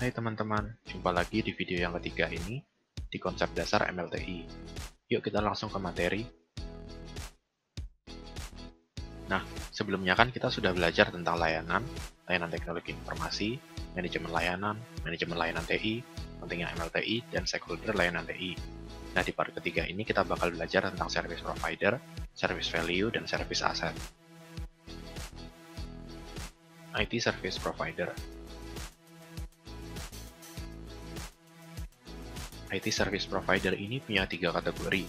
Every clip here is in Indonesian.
Hai teman-teman, jumpa lagi di video yang ketiga ini di konsep dasar MLTI. Yuk kita langsung ke materi. Nah, sebelumnya kan kita sudah belajar tentang layanan teknologi informasi, manajemen layanan TI, pentingnya MLTI, dan stakeholder layanan TI. Nah, di part ketiga ini kita bakal belajar tentang service provider, service value, dan service asset. IT Service Provider. IT Service Provider ini punya 3 kategori.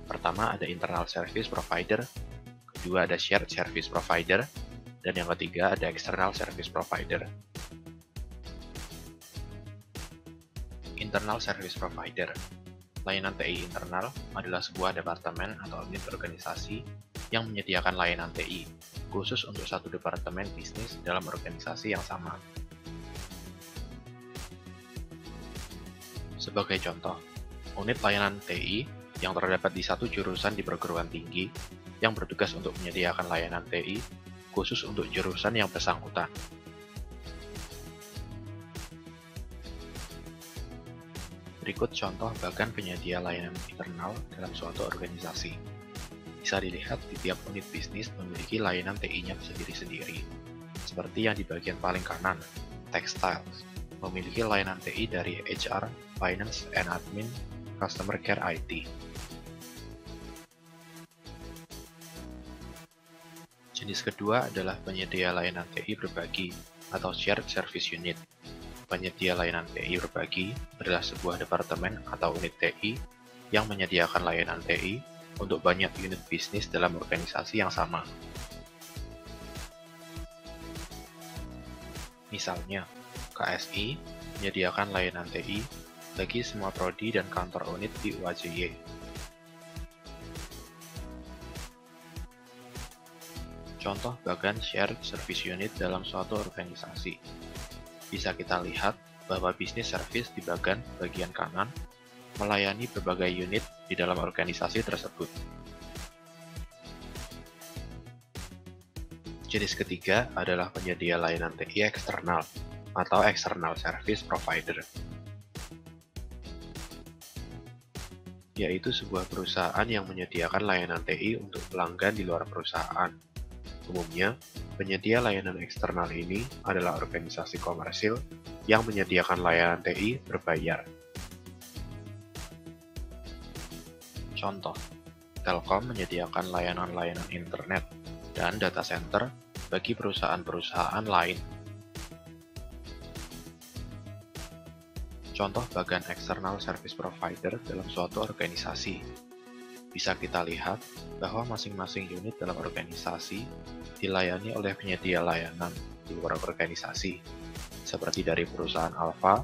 Pertama ada Internal Service Provider, kedua ada Shared Service Provider, dan yang ketiga ada External Service Provider. Internal Service Provider. Layanan TI internal adalah sebuah departemen atau unit organisasi yang menyediakan layanan TI, khusus untuk satu departemen bisnis dalam organisasi yang sama. Sebagai contoh, unit layanan TI yang terdapat di satu jurusan di perguruan tinggi yang bertugas untuk menyediakan layanan TI khusus untuk jurusan yang bersangkutan. Berikut contoh bagan penyedia layanan internal dalam suatu organisasi. Bisa dilihat di tiap unit bisnis memiliki layanan TI-nya sendiri-sendiri. Seperti yang di bagian paling kanan, Textiles memiliki layanan TI dari HR, Finance and Admin, Customer Care IT. Jenis kedua adalah penyedia layanan TI berbagi atau Shared Service Unit. Penyedia layanan TI berbagi adalah sebuah departemen atau unit TI yang menyediakan layanan TI untuk banyak unit bisnis dalam organisasi yang sama. Misalnya, KSI menyediakan layanan TI bagi semua prodi dan kantor unit di UAJY. Contoh bagan Shared Service Unit dalam suatu organisasi. Bisa kita lihat bahwa bisnis service di bagan bagian kanan melayani berbagai unit di dalam organisasi tersebut. Jenis ketiga adalah penyedia layanan TI eksternal atau External Service Provider, yaitu sebuah perusahaan yang menyediakan layanan TI untuk pelanggan di luar perusahaan. Umumnya, penyedia layanan eksternal ini adalah organisasi komersil yang menyediakan layanan TI berbayar. Contoh, Telkom menyediakan layanan-layanan internet dan data center bagi perusahaan-perusahaan lain. Contoh bagan External Service Provider dalam suatu organisasi. Bisa kita lihat bahwa masing-masing unit dalam organisasi dilayani oleh penyedia layanan di luar organisasi, seperti dari perusahaan Alpha,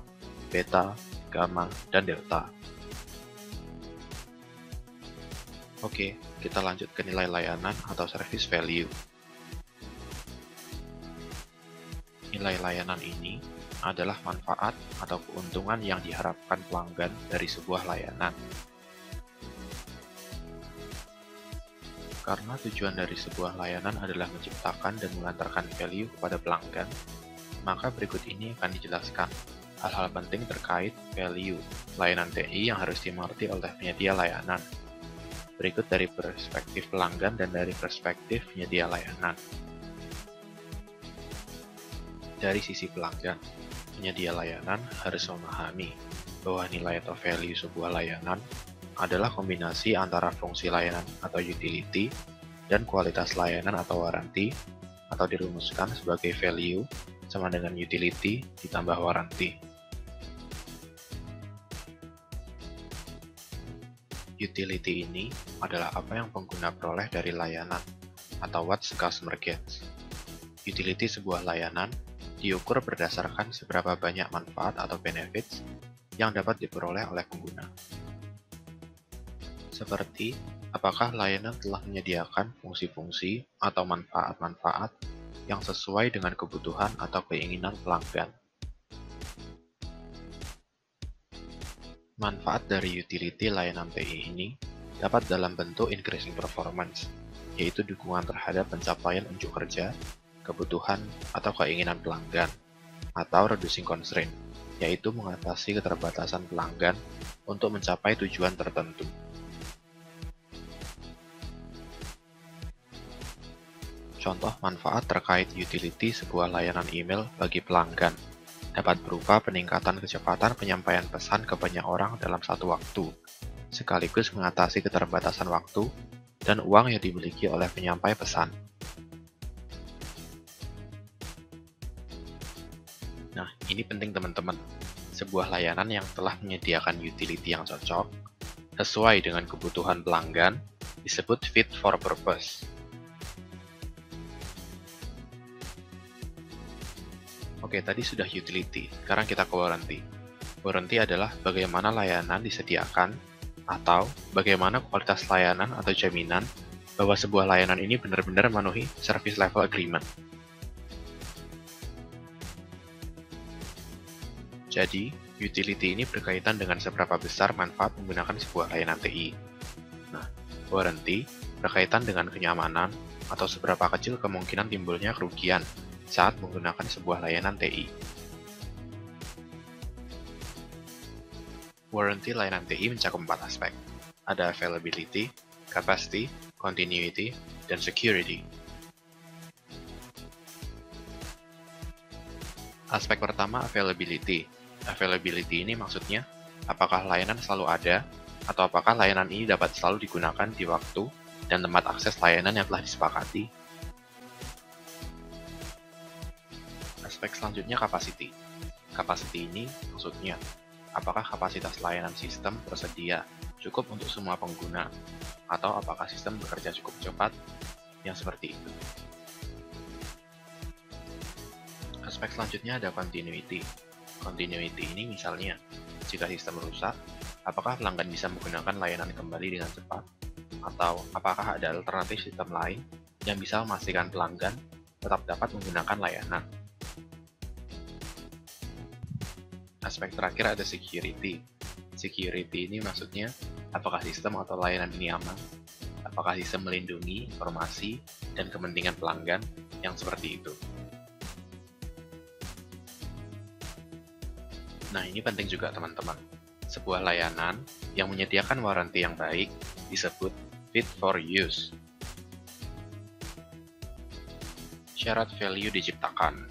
Beta, Gamma, dan Delta. Oke, kita lanjut ke nilai layanan atau service value. Nilai layanan ini adalah manfaat atau keuntungan yang diharapkan pelanggan dari sebuah layanan. Karena tujuan dari sebuah layanan adalah menciptakan dan mengantarkan value kepada pelanggan, maka berikut ini akan dijelaskan hal-hal penting terkait value layanan TI yang harus dimengerti oleh penyedia layanan. Berikut dari perspektif pelanggan dan dari perspektif penyedia layanan. Dari sisi pelanggan, penyedia layanan harus memahami bahwa nilai atau value sebuah layanan adalah kombinasi antara fungsi layanan atau utility dan kualitas layanan atau warranty, atau dirumuskan sebagai value sama dengan utility ditambah warranty. Utility ini adalah apa yang pengguna peroleh dari layanan, atau what the customer gets. Utility sebuah layanan diukur berdasarkan seberapa banyak manfaat atau benefits yang dapat diperoleh oleh pengguna. Seperti, apakah layanan telah menyediakan fungsi-fungsi atau manfaat-manfaat yang sesuai dengan kebutuhan atau keinginan pelanggan. Manfaat dari utility layanan TI ini dapat dalam bentuk increasing performance, yaitu dukungan terhadap pencapaian unjuk kerja, kebutuhan, atau keinginan pelanggan, atau reducing constraint, yaitu mengatasi keterbatasan pelanggan untuk mencapai tujuan tertentu. Contoh manfaat terkait utility sebuah layanan email bagi pelanggan dapat berupa peningkatan kecepatan penyampaian pesan ke banyak orang dalam satu waktu, sekaligus mengatasi keterbatasan waktu dan uang yang dimiliki oleh penyampai pesan. Nah, ini penting teman-teman. Sebuah layanan yang telah menyediakan utility yang cocok, sesuai dengan kebutuhan pelanggan, disebut fit for purpose. Oke, tadi sudah utility, sekarang kita ke warranty. Warranty adalah bagaimana layanan disediakan atau bagaimana kualitas layanan atau jaminan bahwa sebuah layanan ini benar-benar memenuhi service level agreement. Jadi, utility ini berkaitan dengan seberapa besar manfaat menggunakan sebuah layanan TI. Nah, warranty berkaitan dengan kenyamanan atau seberapa kecil kemungkinan timbulnya kerugian saat menggunakan sebuah layanan TI. Warranty layanan TI mencakup 4 aspek. Ada availability, capacity, continuity, dan security. Aspek pertama, availability. Availability ini maksudnya, apakah layanan selalu ada, atau apakah layanan ini dapat selalu digunakan di waktu dan tempat akses layanan yang telah disepakati. Aspek selanjutnya, capacity. Capacity ini maksudnya, apakah kapasitas layanan sistem tersedia cukup untuk semua pengguna, atau apakah sistem bekerja cukup cepat, yang seperti itu. Aspek selanjutnya ada continuity. Continuity ini misalnya, jika sistem rusak, apakah pelanggan bisa menggunakan layanan kembali dengan cepat, atau apakah ada alternatif sistem lain yang bisa memastikan pelanggan tetap dapat menggunakan layanan. Aspek terakhir ada security. Security ini maksudnya, apakah sistem atau layanan ini aman, apakah sistem melindungi informasi dan kepentingan pelanggan, yang seperti itu. Nah, ini penting juga teman-teman. Sebuah layanan yang menyediakan warranty yang baik disebut fit for use. Syarat value diciptakan.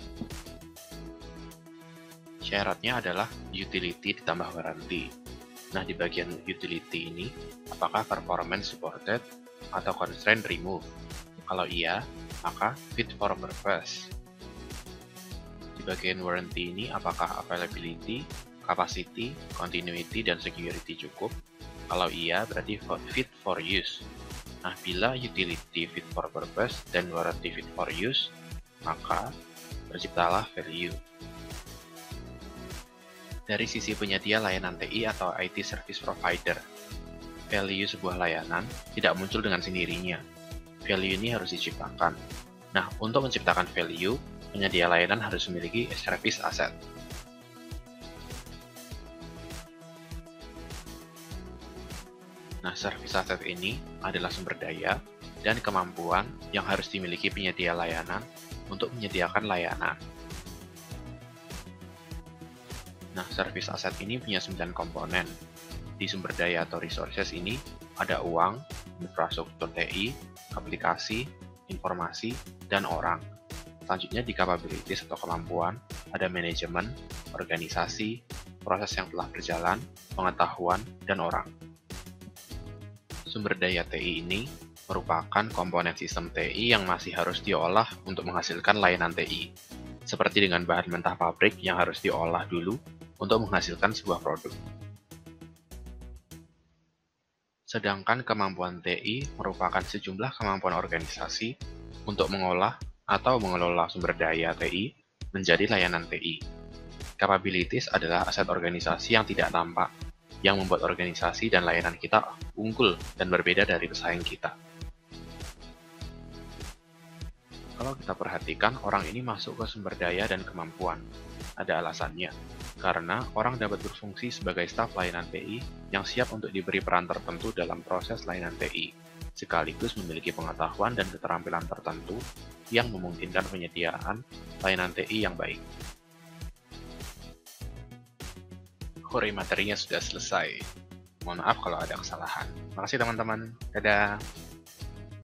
Syaratnya adalah utility ditambah warranty. Nah, di bagian utility ini, apakah performance supported atau constraint remove? Kalau iya, maka fit for purpose. Di bagian warranty ini, apakah availability, capacity, continuity, dan security cukup? Kalau iya, berarti fit for use. Nah, bila utility fit for purpose dan warranty fit for use, maka terciptalah value. Dari sisi penyedia layanan TI atau IT Service Provider, value sebuah layanan tidak muncul dengan sendirinya. Value ini harus diciptakan. Nah, untuk menciptakan value, penyedia layanan harus memiliki service asset. Nah, service asset ini adalah sumber daya dan kemampuan yang harus dimiliki penyedia layanan untuk menyediakan layanan. Nah, service asset ini punya 9 komponen. Di sumber daya atau resources ini ada uang, infrastruktur TI, aplikasi, informasi, dan orang. Selanjutnya di capabilities atau kemampuan, ada manajemen, organisasi, proses yang telah berjalan, pengetahuan, dan orang. Sumber daya TI ini merupakan komponen sistem TI yang masih harus diolah untuk menghasilkan layanan TI, seperti dengan bahan mentah pabrik yang harus diolah dulu untuk menghasilkan sebuah produk. Sedangkan kemampuan TI merupakan sejumlah kemampuan organisasi untuk mengolah atau mengelola sumber daya TI menjadi layanan TI. Capabilities adalah aset organisasi yang tidak tampak, yang membuat organisasi dan layanan kita unggul dan berbeda dari pesaing kita. Kalau kita perhatikan, orang ini masuk ke sumber daya dan kemampuan. Ada alasannya, karena orang dapat berfungsi sebagai staf layanan TI yang siap untuk diberi peran tertentu dalam proses layanan TI, sekaligus memiliki pengetahuan dan keterampilan tertentu yang memungkinkan penyediaan layanan TI yang baik. Core materinya sudah selesai. Mohon maaf kalau ada kesalahan. Makasih teman-teman. Dadah.